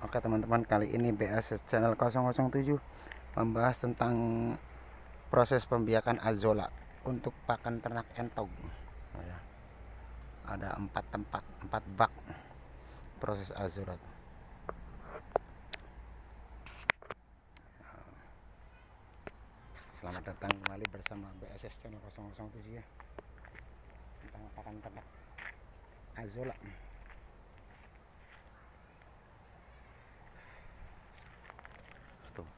Oke teman-teman, kali ini BS channel 007 membahas tentang proses pembiakan azolla untuk pakan ternak entog. Ada 4 bak proses azolla. Selamat datang kembali bersama BSS channel 007 ya, tentang pakan ternak azolla. Tuh.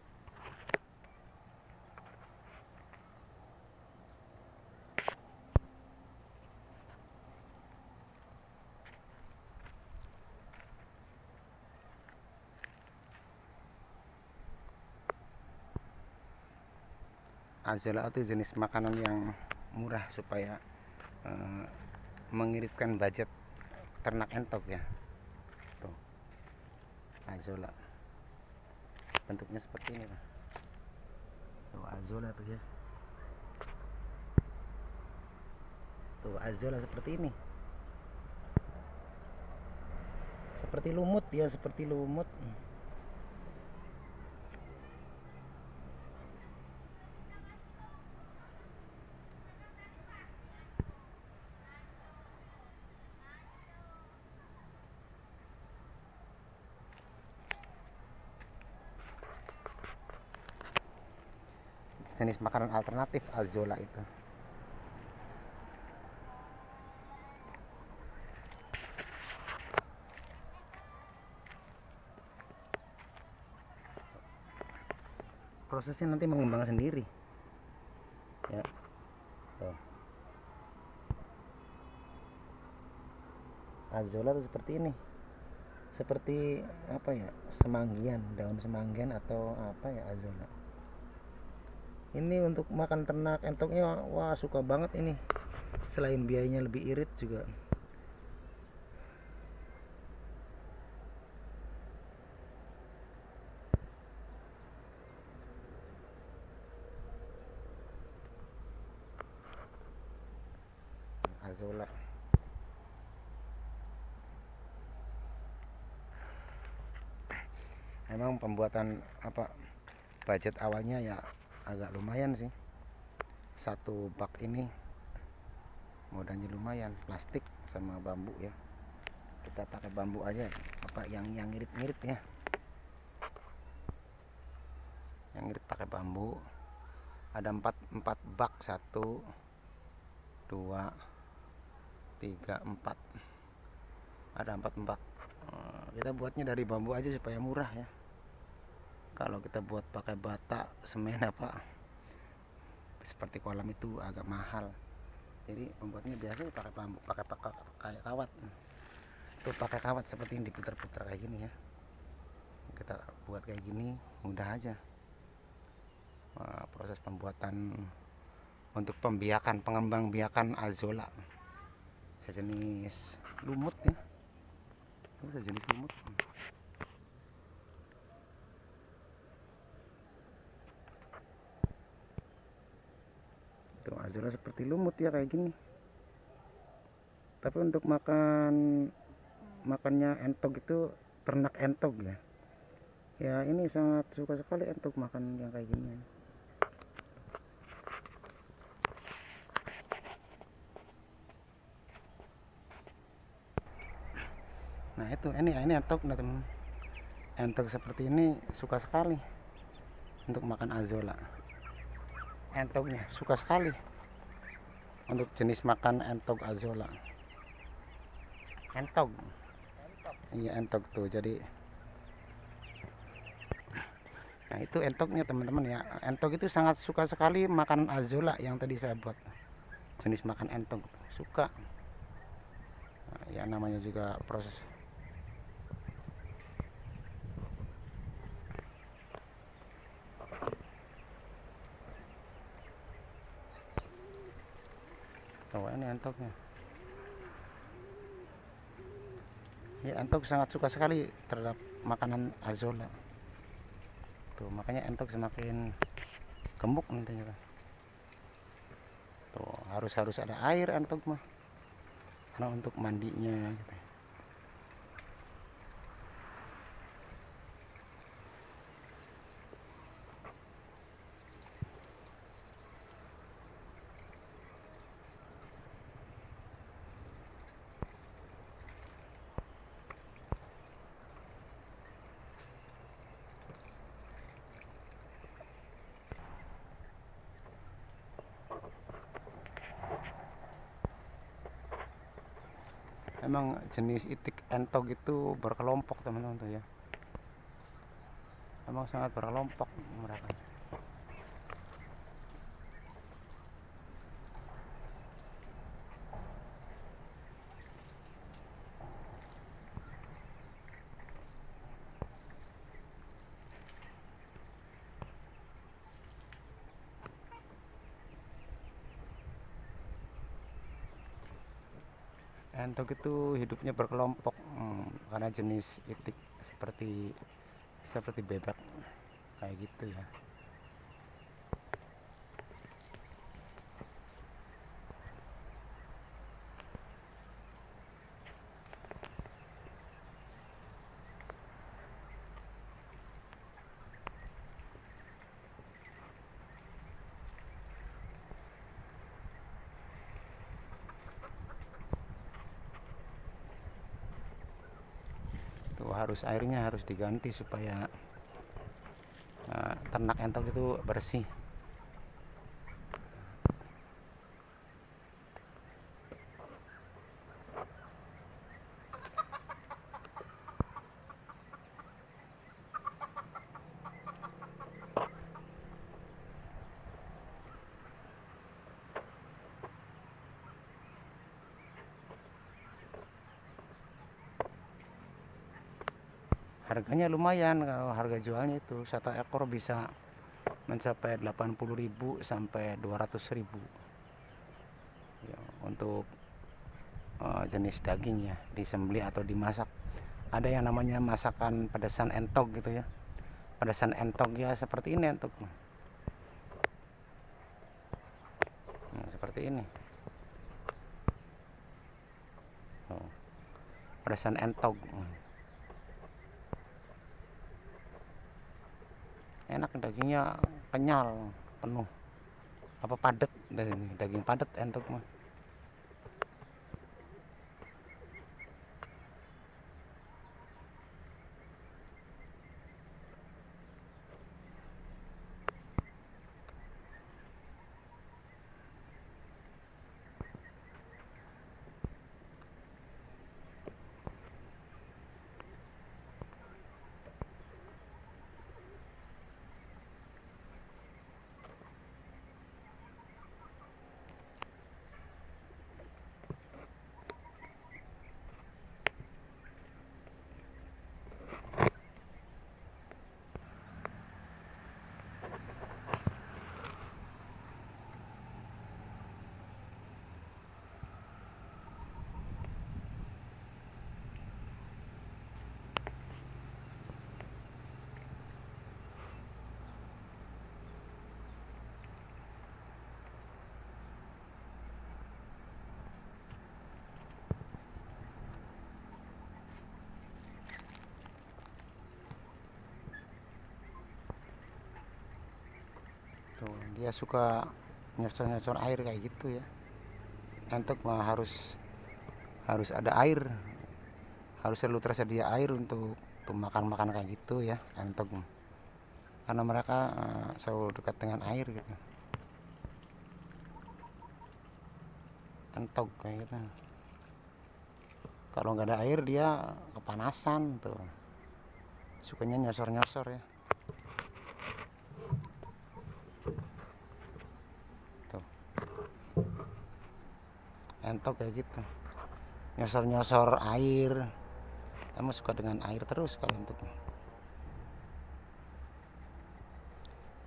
Azolla itu jenis makanan yang murah supaya mengiritkan budget ternak entok ya. Tuh, azolla bentuknya seperti ini. Tuh azolla tuh ya. Tuh azolla seperti ini. Seperti lumut ya, seperti lumut. Jenis makanan alternatif azolla itu. Prosesnya nanti mengembang sendiri ya. Tuh. Azolla tuh seperti ini, seperti apa ya, semanggian, daun semanggian atau apa ya azolla. Ini untuk makan ternak entoknya, wah suka banget ini. Selain biayanya lebih irit juga. Azolla. Memang pembuatan budget awalnya ya agak lumayan sih. Satu bak ini modalnya lumayan, plastik sama bambu ya. Kita pakai bambu aja, yang ngirit-ngirit ya. Yang ngirit pakai bambu. Ada 4 bak, 1 2 3 4. Ada 4 bak. Kita buatnya dari bambu aja supaya murah ya. Kalau kita buat pakai bata, semen seperti kolam itu agak mahal. Jadi pembuatnya biasanya pakai bambu, pakai kawat. Itu pakai kawat seperti ini, diputar-putar kayak gini ya. Kita buat kayak gini, mudah aja. Proses pembuatan untuk pengembang biakan azolla, sejenis lumut ya. Itu sejenis lumut. Tuh azolla seperti lumut ya, kayak gini. Tapi untuk makannya entog itu, ternak entog ya. Ya ini sangat suka sekali entog makan yang kayak gini. Nah itu, ini entog nah teman. Entog seperti ini suka sekali untuk makan azolla. Entognya suka sekali untuk jenis makan entog azolla. Entog. Iya entog tuh. Jadi nah itu entognya teman-teman ya. Entog itu sangat suka sekali makan azolla yang tadi saya buat. Jenis makan entog suka. Nah, ya namanya juga proses. Oh, ini entognya. Ya entog sangat suka sekali terhadap makanan azolla. Tuh makanya entog semakin gemuk nantinya. Tuh harus ada air entog mah, karena untuk mandinya gitu. Emang jenis itik entok itu berkelompok teman-teman tuh ya, emang sangat berkelompok mereka. Entok itu hidupnya berkelompok, karena jenis itik seperti bebek kayak gitu ya. Tuh airnya harus diganti supaya ternak entok itu bersih. Harganya lumayan, kalau harga jualnya itu 1 ekor bisa mencapai 80.000 sampai 200.000 ya, untuk jenis daging ya, disembelih atau dimasak. Ada yang namanya masakan pedasan entok gitu ya. Pedasan entok ya seperti ini entok. Nah, seperti ini. Oh, pedasan entok. Enak, dagingnya kenyal, penuh, apa padat, daging padat entok mah. Tuh, dia suka nyocor-nyocor air kayak gitu ya. Entok mah harus ada air, harus selalu tersedia air untuk makan-makan kayak gitu ya entok, karena mereka selalu dekat dengan air gitu. Entok kayak gitu, kalau nggak ada air dia kepanasan tuh, sukanya nyosor-nyosor ya. Tuh, entok kayak gitu, nyosor-nyosor air. Emang suka dengan air terus kalau entok.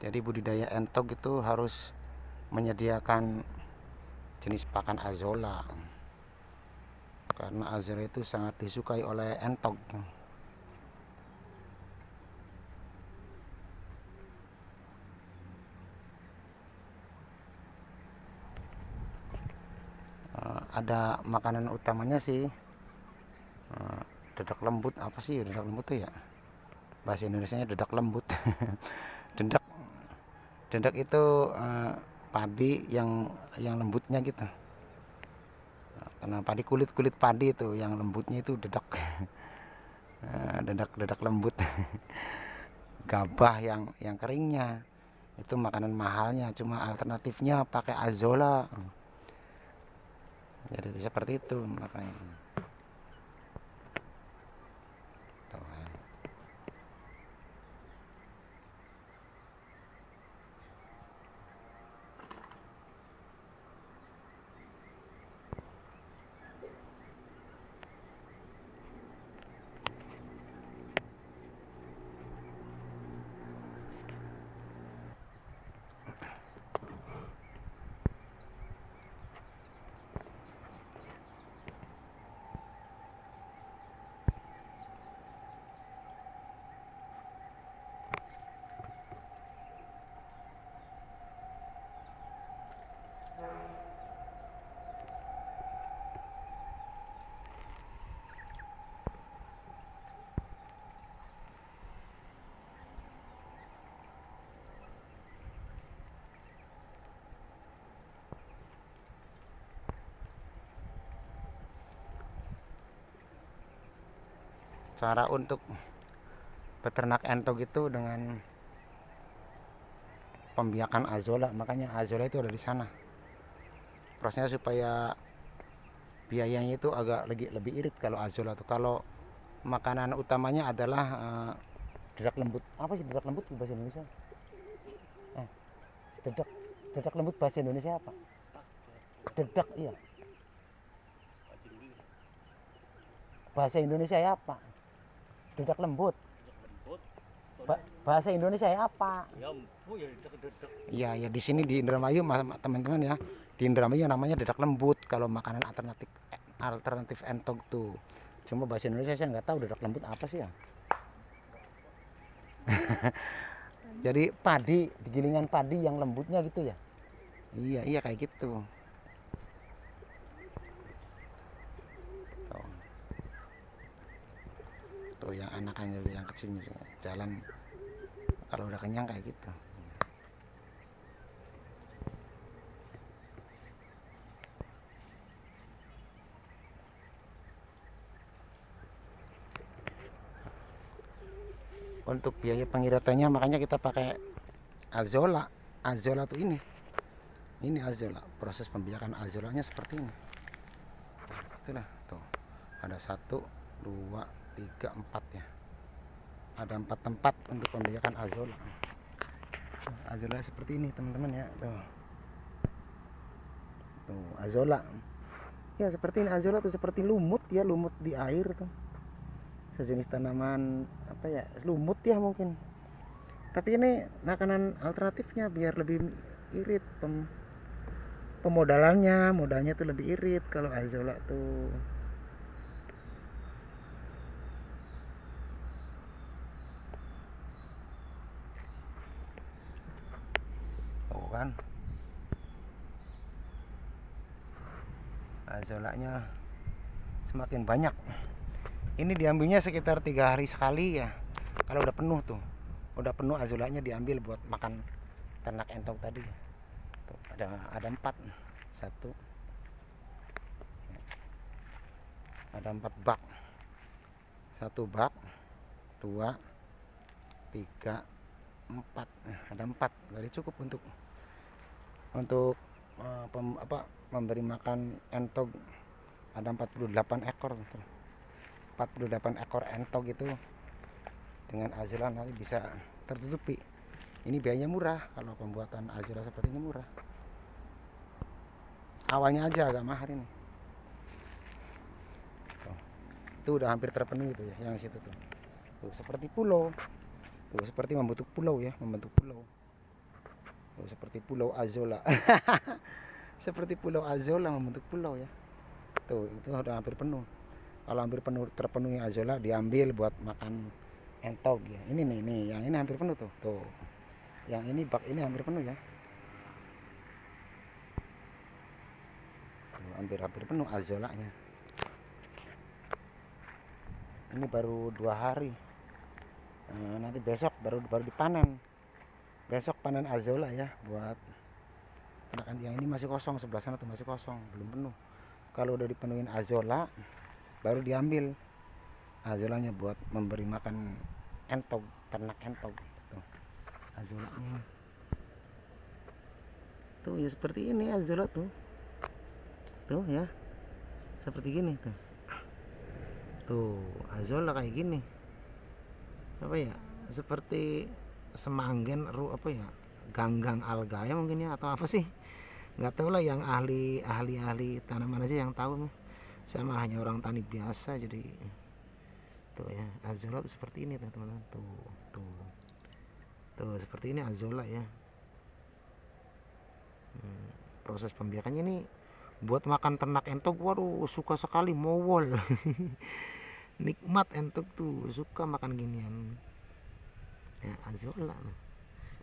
Jadi budidaya entok itu harus menyediakan jenis pakan azolla, karena azolla itu sangat disukai oleh entok. Ada makanan utamanya sih, dedak lembut. Apa sih dedak lembut tuh ya, bahasa Indonesianya dedak lembut. dedak dedak itu padi yang lembutnya gitu. Karena padi, kulit padi itu yang lembutnya itu dedak. dedak lembut. Gabah yang keringnya itu makanan mahalnya, cuma alternatifnya pakai azolla. Jadi seperti itu makanya. Cara untuk peternak entok itu dengan pembiakan azolla, makanya azolla itu ada di sana. Prosesnya supaya biayanya itu agak lebih irit kalau azolla tuh. Kalau makanan utamanya adalah dedak lembut. Apa sih dedak lembut bahasa Indonesia? Dedak dedak lembut bahasa Indonesia apa? Dedak, iya. Bahasa Indonesia ya apa? Dedak lembut. Bahasa Indonesia ya apa? Iya, ya di sini di Indramayu teman-teman ya. Di Indramayu namanya dedak lembut kalau makanan alternatif entok tuh. Cuma bahasa Indonesia saya nggak tahu dedak lembut apa sih ya. Jadi padi, gilingan padi yang lembutnya gitu ya. Iya kayak gitu. Tuh yang anakannya yang kecilnya jalan kalau udah kenyang kayak gitu. Untuk biaya pengiratannya makanya kita pakai azolla. Azolla tuh ini azolla. Proses pembiakan azollanya seperti ini. Itulah tuh. Ada 1, 2, 3, 4 ya. Ada 4 tempat untuk pembiakan azolla. Azolla seperti ini teman-teman ya. Tuh azolla. Ya seperti ini azolla tuh seperti lumut ya, lumut di air tuh. Sejenis tanaman apa ya, lumut ya mungkin. Tapi ini makanan alternatifnya biar lebih irit modalnya tuh lebih irit kalau azolla tuh. Oh kan, azollanya semakin banyak. Ini diambilnya sekitar 3 hari sekali ya. Kalau udah penuh tuh, udah penuh azollanya diambil buat makan ternak entok tadi. Tuh, ada 4. 1, ada 4 bak. 1 bak, 2, 3, 4. Ada 4. Jadi cukup untuk memberi makan entok. Ada 48 ekor. 48 ekor entok itu dengan azolla nanti bisa tertutupi. Ini biayanya murah, kalau pembuatan azolla seperti ini murah. Awalnya aja agak mahal ini. Itu udah hampir terpenuhi itu ya, yang situ tuh. Tuh seperti pulau. Tuh seperti membentuk pulau ya, membentuk pulau. Tuh seperti pulau azolla. Seperti pulau azolla membentuk pulau ya. Tuh itu udah hampir penuh. Kalau hampir terpenuhi azolla diambil buat makan entok ya. Ini nih, yang ini hampir penuh tuh. Tuh. Yang ini bak ini hampir penuh ya. Tuh, hampir penuh azollanya. Ini baru 2 hari. Nanti besok baru dipanen. Besok panen azolla ya buat anakan. Yang ini masih kosong, sebelah sana tuh masih kosong, belum penuh. Kalau udah dipenuhin azolla baru diambil azollanya buat memberi makan entok, ternak entok. Tuh azollanya tuh ya seperti ini azolla tuh ya seperti gini tuh azolla kayak gini apa ya, seperti semanggen apa ya, ganggang alga ya mungkin ya, atau apa sih nggak tahu lah. Yang ahli tanaman aja yang tahu, sama hanya orang tani biasa. Jadi tuh ya azolla tuh seperti ini teman-teman. Tuh seperti ini azolla ya. Proses pembiakannya ini buat makan ternak entok, waduh suka sekali, mowol. Nikmat entok tuh, suka makan ginian ya azolla.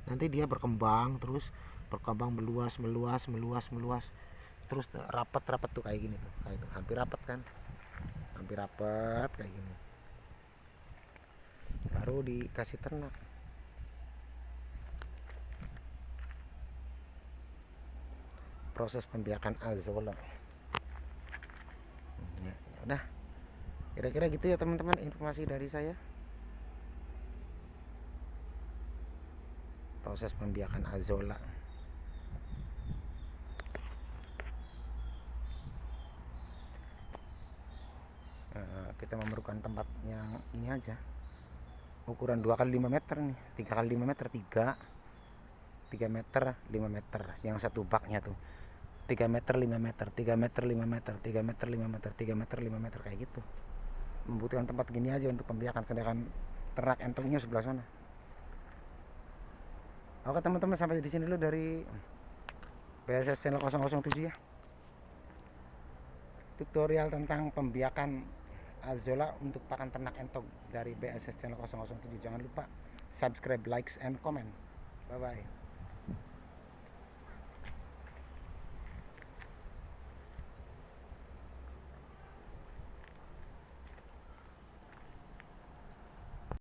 Nanti dia berkembang meluas terus rapat tuh kayak gini tuh, kayak itu hampir rapat kan, kayak gini baru dikasih ternak. Proses pembiakan azolla ya udah Kira-kira gitu ya teman-teman informasi dari saya. Proses pembiakan azolla. Kita memerlukan tempat yang ini aja, ukuran 2 kali 5 meter nih, 3 kali 5 meter, 3 meter 5 meter yang satu baknya tuh, 3 meter 5 meter, 3 meter 5 meter, 3 meter 5 meter, 3 meter 5 meter, kayak gitu. Membutuhkan tempat gini aja untuk pembiakan, sedangkan ternak entongnya sebelah sana. Oke teman-teman, sampai di sini dulu dari BSS channel 007 ya, tutorial tentang pembiakan azolla untuk pakan ternak entong dari BSS channel 007. Jangan lupa subscribe, likes, and comment. Bye bye.